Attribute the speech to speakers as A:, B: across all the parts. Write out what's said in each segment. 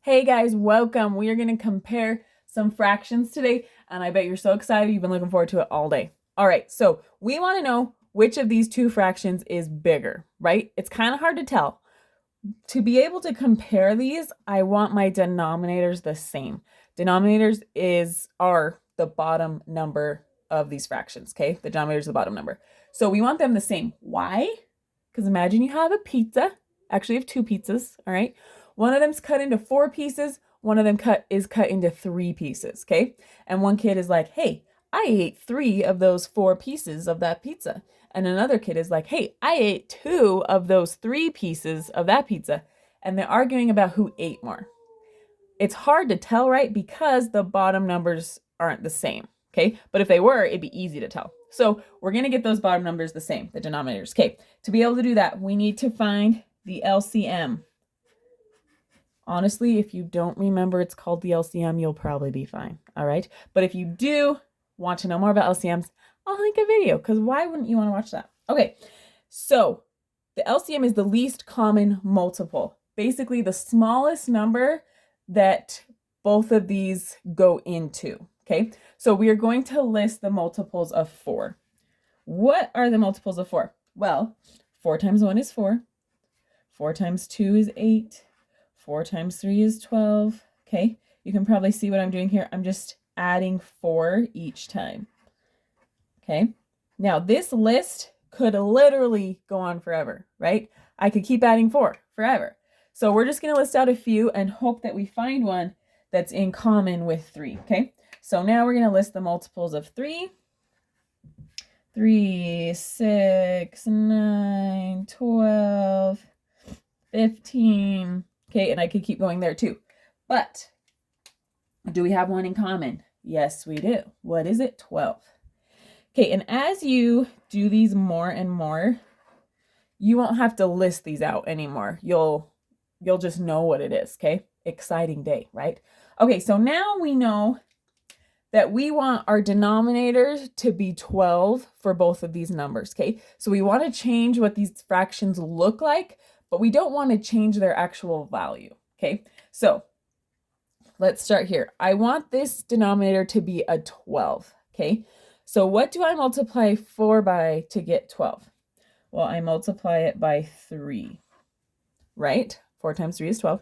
A: Hey guys, welcome. We are going to compare some fractions today, and I bet you're so excited. You've been looking forward to it all day. All right, so we want to know which of these two fractions is bigger, right? It's kind of hard to tell. To be able to compare these, I want my denominators the same. Denominators are the bottom number of these fractions, okay? The denominator is the bottom number. So we want them the same. Why? Because imagine you have a pizza. Actually, you have two pizzas, all right? One of them's cut into 4 pieces. One of them is cut into 3 pieces, okay? And one kid is like, hey, I ate 3 of those 4 pieces of that pizza. And another kid is like, hey, I ate 2 of those 3 pieces of that pizza. And they're arguing about who ate more. It's hard to tell, right? Because the bottom numbers aren't the same, okay? But if they were, it'd be easy to tell. So we're going to get those bottom numbers the same, the denominators. Okay, to be able to do that, we need to find the LCM. Honestly, if you don't remember it's called the LCM, you'll probably be fine, all right? But if you do want to know more about LCMs, I'll link a video, because why wouldn't you want to watch that? Okay, so the LCM is the least common multiple. Basically, the smallest number that both of these go into, okay? So we are going to list the multiples of 4. What are the multiples of 4? Well, 4 times 1 is 4. 4 times 2 is 8. 4 times 3 is 12. Okay, you can probably see what I'm doing here. I'm just adding 4 each time. Okay, now this list could literally go on forever, right? I could keep adding 4 forever. So we're just going to list out a few and hope that we find one that's in common with 3, okay? So now we're going to list the multiples of 3. 3, 6, 9, 12, 15. Okay, and I could keep going there too. But do we have one in common? Yes, we do. What is it? 12. Okay, and as you do these more and more, you won't have to list these out anymore. You'll just know what it is, okay? Exciting day, right? Okay, so now we know that we want our denominators to be 12 for both of these numbers, okay? So we want to change what these fractions look like, but we don't want to change their actual value, okay? So let's start here. I want this denominator to be a 12, okay? So what do I multiply 4 by to get 12? Well, I multiply it by 3, right? 4 times 3 is 12.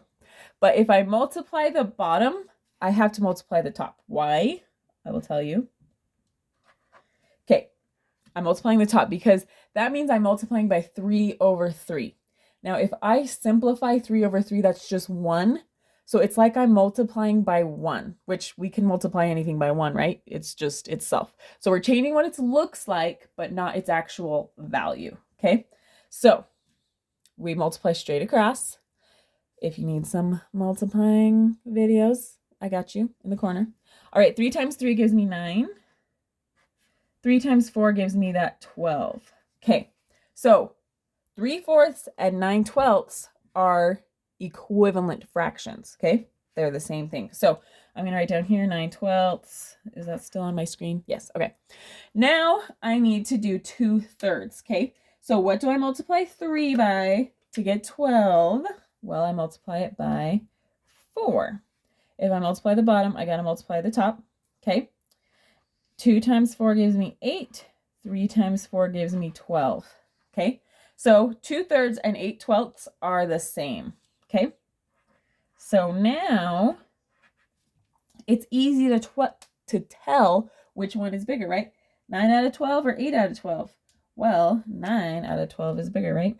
A: But if I multiply the bottom, I have to multiply the top. Why? I will tell you. Okay, I'm multiplying the top because that means I'm multiplying by 3 over 3. Now, if I simplify 3 over 3, that's just 1. So it's like I'm multiplying by 1, which we can multiply anything by 1, right? It's just itself. So we're changing what it looks like, but not its actual value, okay? So we multiply straight across. If you need some multiplying videos, I got you in the corner. All right, 3 times 3 gives me 9. 3 times 4 gives me that 12. Okay, so 3/4 and 9/12 are equivalent fractions, okay? They're the same thing. So I'm going to write down here 9/12. Is that still on my screen? Yes, okay. Now I need to do 2/3, okay? So what do I multiply 3 by to get 12? Well, I multiply it by 4. If I multiply the bottom, I got to multiply the top, okay? 2 times 4 gives me 8. 3 times 4 gives me 12, okay? So 2/3 and 8/12 are the same, okay? So now it's easy to tell which one is bigger, right? 9 out of 12 or 8 out of 12? Well, 9 out of 12 is bigger, right?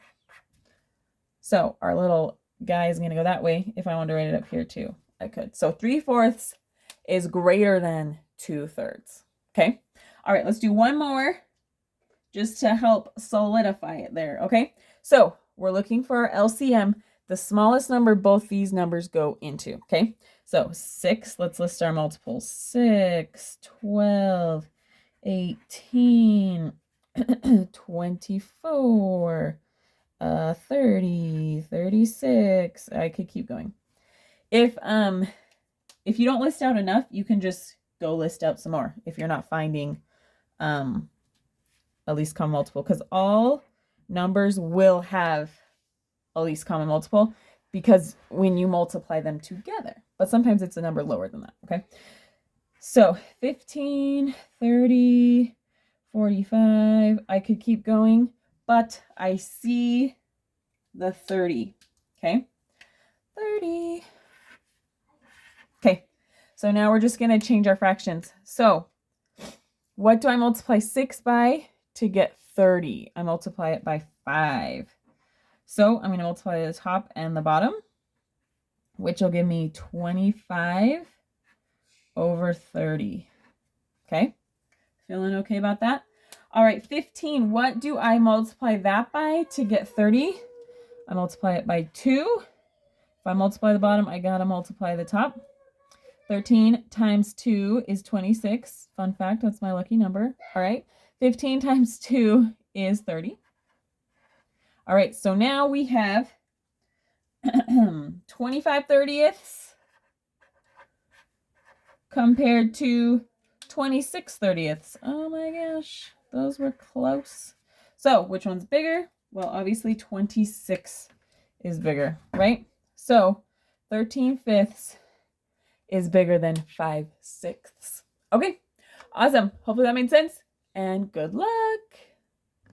A: So our little guy is going to go that way. If I wanted to write it up here too, I could. So 3/4 is greater than 2/3, okay? All right, let's do one more just to help solidify it there, okay? So we're looking for our LCM, the smallest number both these numbers go into, okay? So 6, let's list our multiples. 6, 12, 18, 24, 30, 36. I could keep going. If you don't list out enough, you can just go list out some more if you're not finding a least common multiple, because all numbers will have a least common multiple. because when you multiply them together, but sometimes it's a number lower than that, okay? So 15, 30, 45, I could keep going, but I see the 30, okay? 30. Okay, so now we're just going to change our fractions. So what do I multiply 6 by to get 30? I multiply it by 5. So I'm going to multiply the top and the bottom, which will give me 25 over 30. Okay, feeling okay about that? All right, 15, what do I multiply that by to get 30? I multiply it by 2. If I multiply the bottom, I gotta multiply the top. 13 times 2 is 26. Fun fact, that's my lucky number. All right, 15 times 2 is 30. All right, so now we have 25/30ths compared to 26/30ths. Oh my gosh, those were close. So which one's bigger? Well, obviously 26 is bigger, right? So 13/5 is bigger than 5/6. Okay, awesome. Hopefully that made sense, and good luck.